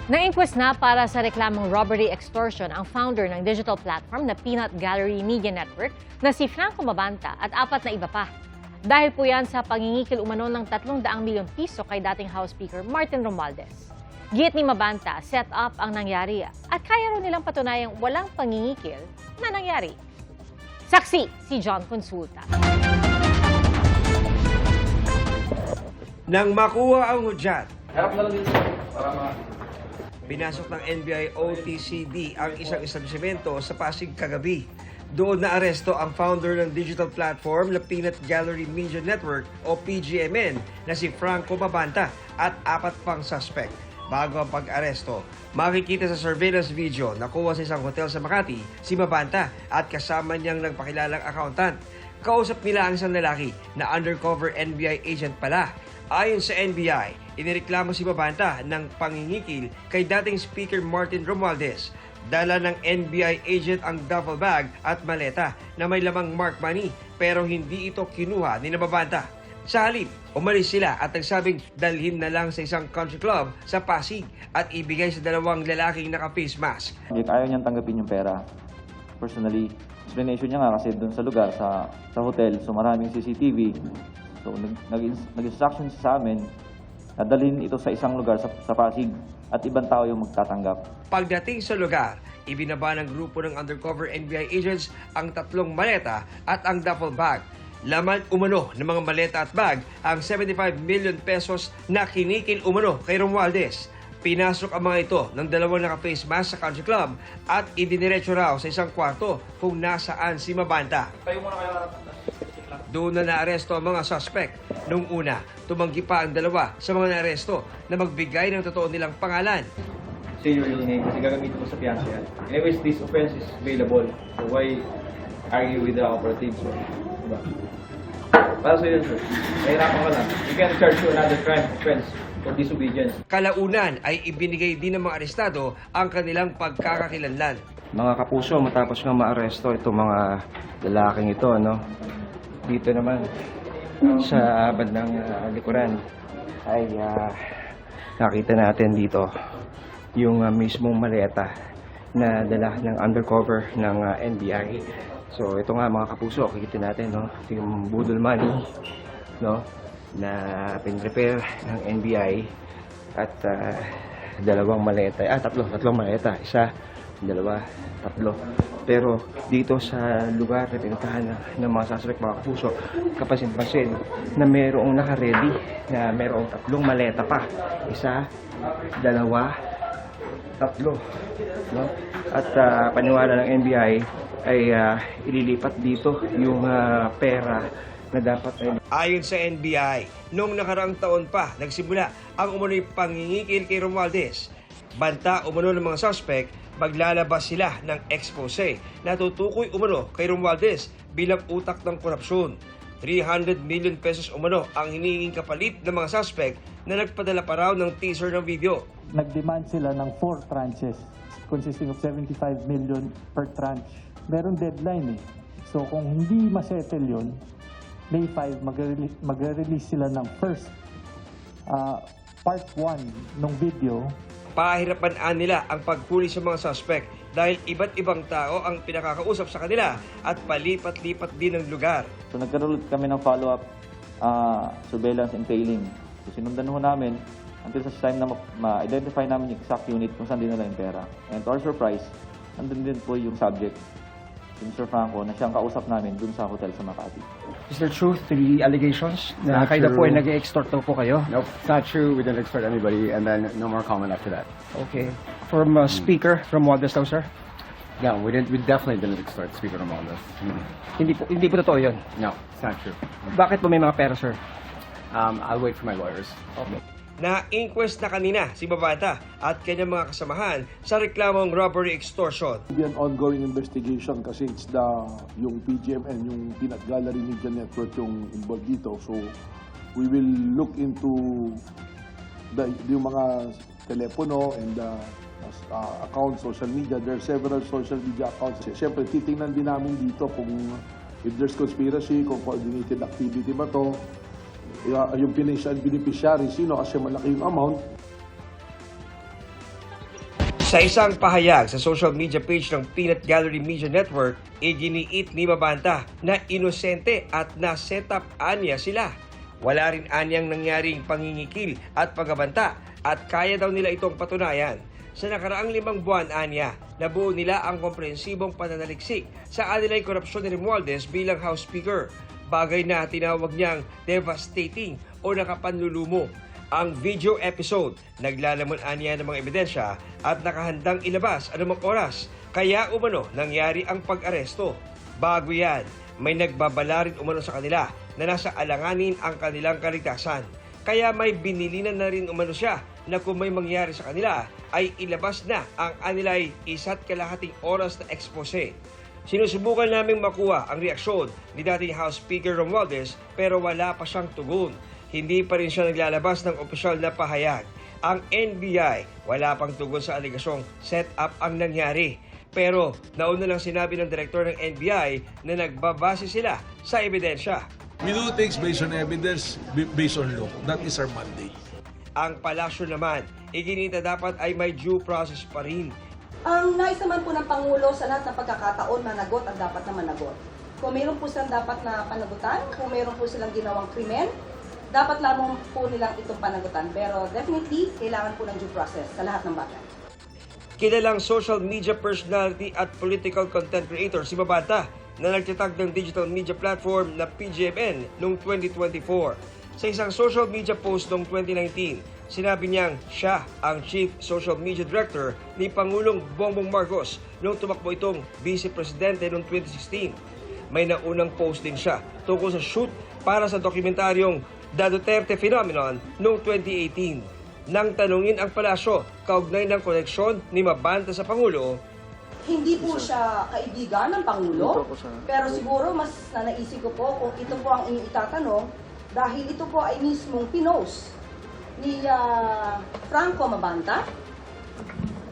Na-inquest na para sa reklamong robbery extortion ang founder ng digital platform na Peanut Gallery Media Network na si Franco Mabanta at 4 na iba pa. Dahil po yan sa pangingikil umano ng 300 milyong piso kay dating House Speaker Martin Romualdez. Giit ni Mabanta, set up ang nangyari at kaya raw nilang patunayang walang pangingikil na nangyari. Saksi si John Consulta. Nang makuha ang hudyat, Harap na lang dito para pinasok ng NBI OTCD ang isang establishmento sa Pasig kagabi. Doon na aresto ang founder ng digital platform na Peanut Gallery Media Network o PGMN na si Franco Mabanta at 4 pang suspect. Bago ang pag-aresto, makikita sa surveillance video na kuha sa isang hotel sa Makati si Mabanta at kasama niyang nagpakilalang accountant. Kausap nila ang isang lalaki na undercover NBI agent pala. Ayon sa NBI, inireklamo si Mabanta ng pangingikil kay dating Speaker Martin Romualdez. Dala ng NBI agent ang duffel bag at maleta na may lamang marked money pero hindi ito kinuha ni Mabanta. Sa halip, umalis sila at nagsabing dalhin na lang sa isang country club sa Pasig at ibigay sa 2 lalaking naka-face mask. ayaw niyang tanggapin yung pera. Personally, explanation niya nga kasi doon sa lugar, sa hotel, so maraming CCTV. So nag-instruction siya sa amin na dalhin ito sa isang lugar sa Pasig at ibang tao yung magtatanggap. Pagdating sa lugar, ibinaba ng grupo ng undercover NBI agents ang 3 maleta at ang duffel bag. Laman umano ng mga maleta at bag ang 75 million pesos na kinikil umano kay Romualdez. Pinasok ang mga ito ng 2 naka-face mask sa country club at idiniretso raw sa isang kwarto kung nasaan si Mabanta. Doon na naaresto ang mga suspect. Nung una, tumanggi pa ang 2 sa mga naaresto na magbigay ng totoo nilang pangalan. Say your real name kasi gagamitin mo sa fiancé yan. Anyways, this offense is bailable. So why argue with the operative? So, diba? Para sa yun, sir. Nahirapan ka lang. You can charge you another crime offense for disobedience. Kalaunan ay ibinigay din ng mga arestado ang kanilang pagkakakilanlan. Mga kapuso, matapos nga maaresto itong mga lalaking ito, no? Dito naman sa bandang likuran ay nakita natin dito yung mismong maleta na dala ng undercover ng NBI. So ito nga mga kapuso, kikita natin, no? Ito yung budol money, no? Na pin-prepare ng NBI at 2 maleta, 3 maleta, 1, 2, 3. Pero dito sa lugar na pinuntahan ng mga suspect, mga kapuso, kapansin-pansin na mayroong naka-ready, na mayroong 3 maleta pa. 1, 2, 3. No? At paniwala ng NBI ay ililipat dito yung pera na dapat ay... Ayon sa NBI, noong nakaraang taon pa nagsimula ang umano'y pangingikil kay Romualdez. Banta umano ng mga suspect, maglalabas sila ng expose na tutukoy umano kay Romualdez bilang utak ng korupsyon. 300 million pesos umano ang hinihinging kapalit ng mga suspect na nagpadala pa raw ng teaser ng video. Nag-demand sila ng 4 tranches consisting of 75 million per tranche. Meron deadline eh. So kung hindi masettle yun, May 5, mag-release sila ng first part 1 ng video. Pahirapan nila ang paghuli sa mga suspect dahil iba't ibang tao ang pinakakausap sa kanila at palipat-lipat din ng lugar. So nagkaroon kami ng follow-up surveillance and tailing. So sinundan ho namin until sa time na ma-identify namin yung exact unit kung saan dinala yung pera. And to our surprise, nandun din po yung subject, si Mr. Franco, na siyang kausap namin dun sa hotel sa Makati. Is there truth to the allegations na kayo po ay nag-extort daw po kayo? Nope, it's not true. We didn't extort anybody, and then no more comment after that. Okay. From Speaker Romualdez daw, sir? No, we didn't. We definitely didn't extort Speaker Romualdez. Hindi po totoo yun. No, it's not true. Bakit po may mga pera, sir? I'll wait for my lawyers. Okay. Na-inquest na kanina si Mabanta at kanyang mga kasamahan sa reklamong robbery extortion. Be an ongoing investigation kasi it's yung PGMN, yung Peanut Gallery Media Network yung involved dito. So we will look into yung mga telepono and accounts, social media. There are several social media accounts. Siyempre, titingnan din namin dito kung if there's conspiracy, kung coordinated activity ba to, yung beneficiary, sino kasi malaki yung amount. Sa isang pahayag sa social media page ng Peanut Gallery Media Network, iginiit ni Mabanta na inosente at na-set up anya sila. Wala rin anyang nangyaring pangingikil at pagbabanta at kaya daw nila itong patunayan. Sa nakaraang 5 buwan, anya, nabuo nila ang komprehensibong pananaliksik sa anilay korupsyon ni Romualdez bilang House Speaker. Bagay na tinawag niyang devastating o nakapanlulumo. Ang video episode, naglalaman anya ng mga ebidensya at nakahandang ilabas anumang oras, kaya umano nangyari ang pag-aresto. Bago yan, may nagbabala rin umano sa kanila na nasa alanganin ang kanilang kaligtasan. Kaya may binilinan na rin umano siya na kung may mangyari sa kanila ay ilabas na ang anilay 1.5 oras na expose. Sinusubukan naming makuha ang reaksyon ni dating House Speaker Romualdez pero wala pa siyang tugon. Hindi pa rin siya naglalabas ng opisyal na pahayag. Ang NBI wala pang tugon sa aligasyong set up ang nangyari. Pero nauna lang sinabi ng direktor ng NBI na nagbabase sila sa ebidensya. We do things based on evidence, based on law. That is our mandate. Ang palasyo naman, iginita dapat ay may due process pa rin. Ang nais naman po ng Pangulo sa lahat ng pagkakataon, managot ang dapat na managot. Kung mayroon po silang dapat na panagutan, kung mayroon po silang ginawang krimen, dapat lamang po nilang itong panagutan. Pero definitely, kailangan po ng due process sa lahat ng bagay. Kilalang social media personality at political content creator si Mabanta na nagtatag ng digital media platform na PGMN noong 2024. Sa isang social media post noong 2019, sinabi niyang siya ang Chief Social Media Director ni Pangulong Bongbong Marcos noong tumakbo itong Vice Presidente noong 2016. May naunang post din siya tungkol sa shoot para sa dokumentaryong The Duterte Phenomenon noong 2018. Nang tanungin ang palasyo kaugnay ng koneksyon ni Mabanta sa Pangulo, Hindi po siya kaibigan ng Pangulo, pero siguro mas naisip ko po kung ito po ang inyong itatanong dahil ito po ay mismong pinost ni Franco Mabanta.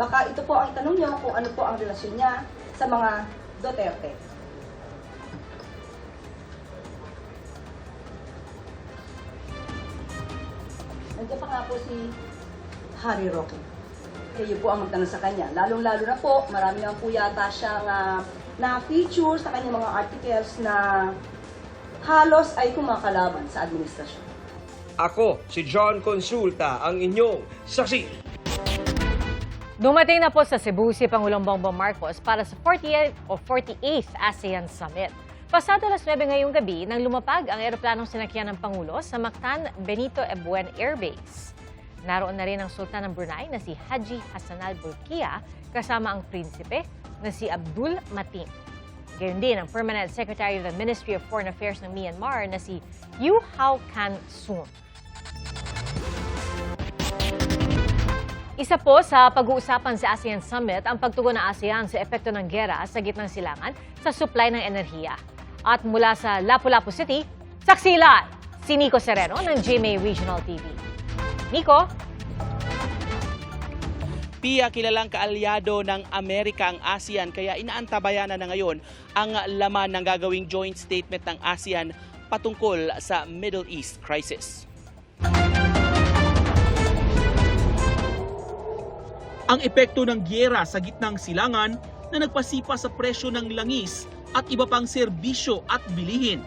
Baka ito po ang itanong niyo kung ano po ang relasyon niya sa mga Duterte. Nandiyan pa nga po si Harry Roque. Kayo po ang magtanong sa kanya. Lalong-lalo na po, marami naman po yata siyang na-feature sa kanyang mga articles na halos ay kumakalaban sa administrasyon. ako si John Consulta, ang inyong saksi. Dumating na po sa Cebu si Pangulong Bongbong Marcos para sa 48th ASEAN Summit. Pasado alas 9 ngayong gabi nang lumapag ang eroplanong sinakyan ng Pangulo sa Mactan Benito Ebuen Air Base. Naroon na rin ang Sultan ng Brunei na si Haji Hassan al-Bolkiah kasama ang prinsipe na si Abdul Matin. Gayon din ang Permanent Secretary of the Ministry of Foreign Affairs ng Myanmar na si Yu Hao Kan Soon. Isa po sa pag-uusapan sa ASEAN Summit ang pagtugon ng ASEAN sa epekto ng giyera sa gitnang silangan sa supply ng enerhiya. At mula sa Lapu-Lapu City, saksilan si Nico Sereno ng GMA Regional TV. Nico? Pia, kilalang kaalyado ng Amerika ang ASEAN kaya inaantabayanan na ngayon ang laman ng gagawing joint statement ng ASEAN patungkol sa Middle East crisis. Ang epekto ng giyera sa gitnang silangan na nagpasipa sa presyo ng langis at iba pang serbisyo at bilihin.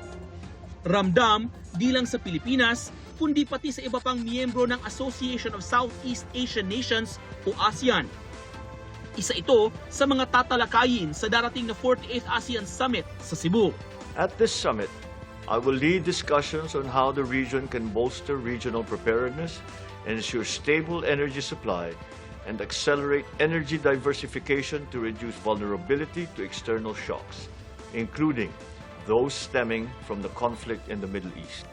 Ramdam di lang sa Pilipinas, kundi pati sa iba pang miyembro ng Association of Southeast Asian Nations o ASEAN. Isa ito sa mga tatalakayin sa darating na 48th ASEAN Summit sa Cebu. At this summit, I will lead discussions on how the region can bolster regional preparedness, ensure stable energy supply, and accelerate energy diversification to reduce vulnerability to external shocks, including those stemming from the conflict in the Middle East.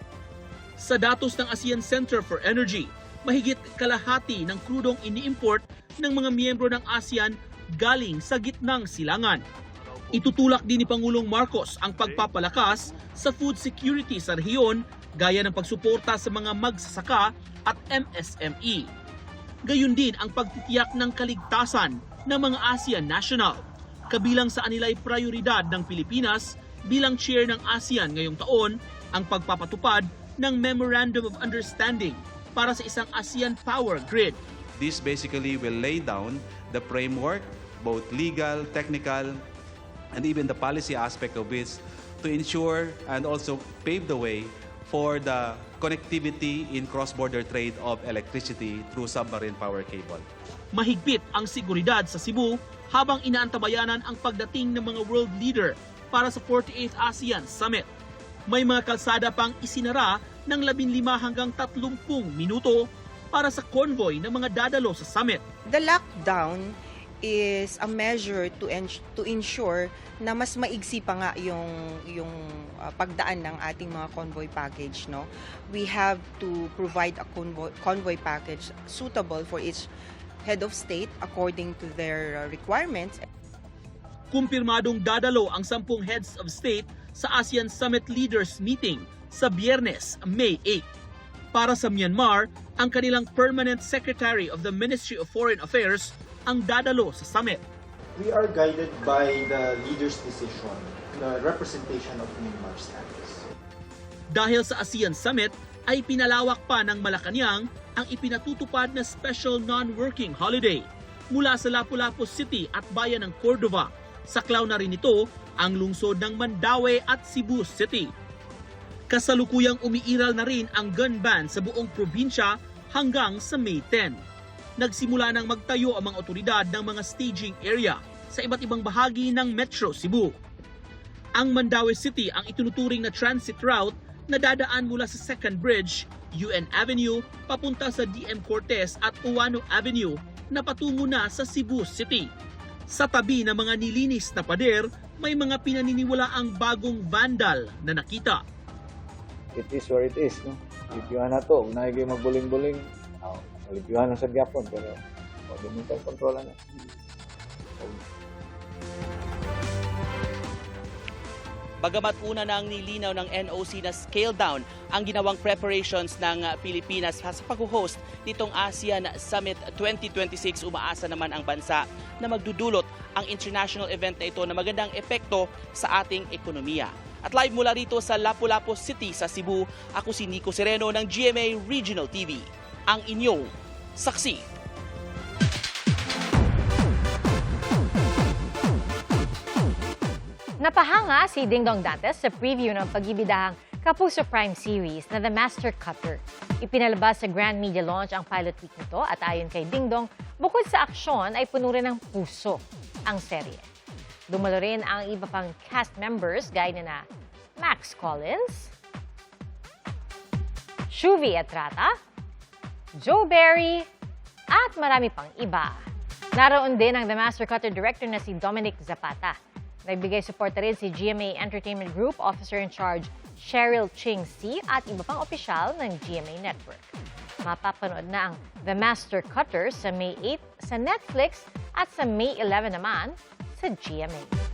Sa datos ng ASEAN Center for Energy, mahigit kalahati ng krudong ini-import ng mga miyembro ng ASEAN galing sa gitnang silangan. Itutulak din ni Pangulong Marcos ang pagpapalakas sa food security sa rehiyon gaya ng pagsuporta sa mga magsasaka at MSME. Gayon din ang pagtitiyak ng kaligtasan ng mga ASEAN national. Kabilang sa anilay prioridad ng Pilipinas bilang chair ng ASEAN ngayong taon ang pagpapatupad ng Memorandum of Understanding para sa isang ASEAN Power Grid. This basically will lay down the framework, both legal, technical, and even the policy aspect of it, to ensure and also pave the way for the connectivity in cross-border trade of electricity through submarine power cable. Mahigpit ang seguridad sa Cebu habang inaantabayanan ang pagdating ng mga world leader para sa 48th ASEAN Summit. May mga kalsada pang isinara ng 15 hanggang 30 minuto para sa convoy ng mga dadalo sa summit. The lockdown is a measure to ensure na mas maigsi pa nga yung pagdaan ng ating mga convoy package, no. We have to provide a convoy package suitable for each head of state according to their requirements. Kumpirmadong dadalo ang 10 heads of state sa ASEAN Summit Leaders Meeting sa Biyernes, May 8. Para sa Myanmar, ang kanilang Permanent Secretary of the Ministry of Foreign Affairs ang dadalo sa summit. We are guided by the leader's decision, the representation of Myanmar status. Dahil sa ASEAN Summit, ay pinalawak pa ng Malacanang ang ipinatutupad na special non-working holiday mula sa Lapu-Lapu City at bayan ng Cordova. Saklaw na rin ito ang lungsod ng Mandaue at Cebu City. Kasalukuyang umiiral na rin ang gun ban sa buong probinsya hanggang sa May 10. Nagsimula nang magtayo ang mga otoridad ng mga staging area sa iba't ibang bahagi ng Metro Cebu. Ang Mandaue City ang itinuturing na transit route na dadaan mula sa Second Bridge, UN Avenue, papunta sa DM Cortez at Uwano Avenue na patungo na sa Cebu City. Sa tabi ng mga nilinis na pader, may mga pinaniniwalaang bagong vandal na nakita. It is where it is, no? Lipiwan na to, unahin kayo magbuling-buling. Lipiwan na sa Gyapon, pero huwag kontrola na. Bagamat una nang nilinaw ng NOC na scale down ang ginawang preparations ng Pilipinas sa pag-host nitong ASEAN Summit 2026, umaasa naman ang bansa na magdudulot ang international event na ito na magandang epekto sa ating ekonomiya. At live mula rito sa Lapu-Lapu City sa Cebu, ako si Nico Sereno ng GMA Regional TV, ang inyong saksi. Napahanga si Dingdong Dantes sa preview ng pagbibidahang Kapuso Prime series na The Master Cutter. Ipinalabas sa grand media launch ang pilot week nito at ayon kay Dingdong, bukod sa aksyon ay puno rin ng puso ang serye. Dumalo rin ang iba pang cast members gaya na Max Collins, Shuvi Etrata, Joe Berry, at marami pang iba. Naroon din ang The Master Cutter director na si Dominic Zapata. Nagbigay suporta rin si GMA Entertainment Group Officer in Charge Cheryl Ching C at iba pang opisyal ng GMA Network. Mapapanood na ang The Master Cutter sa May 8 sa Netflix at sa May 11 naman sa GMA.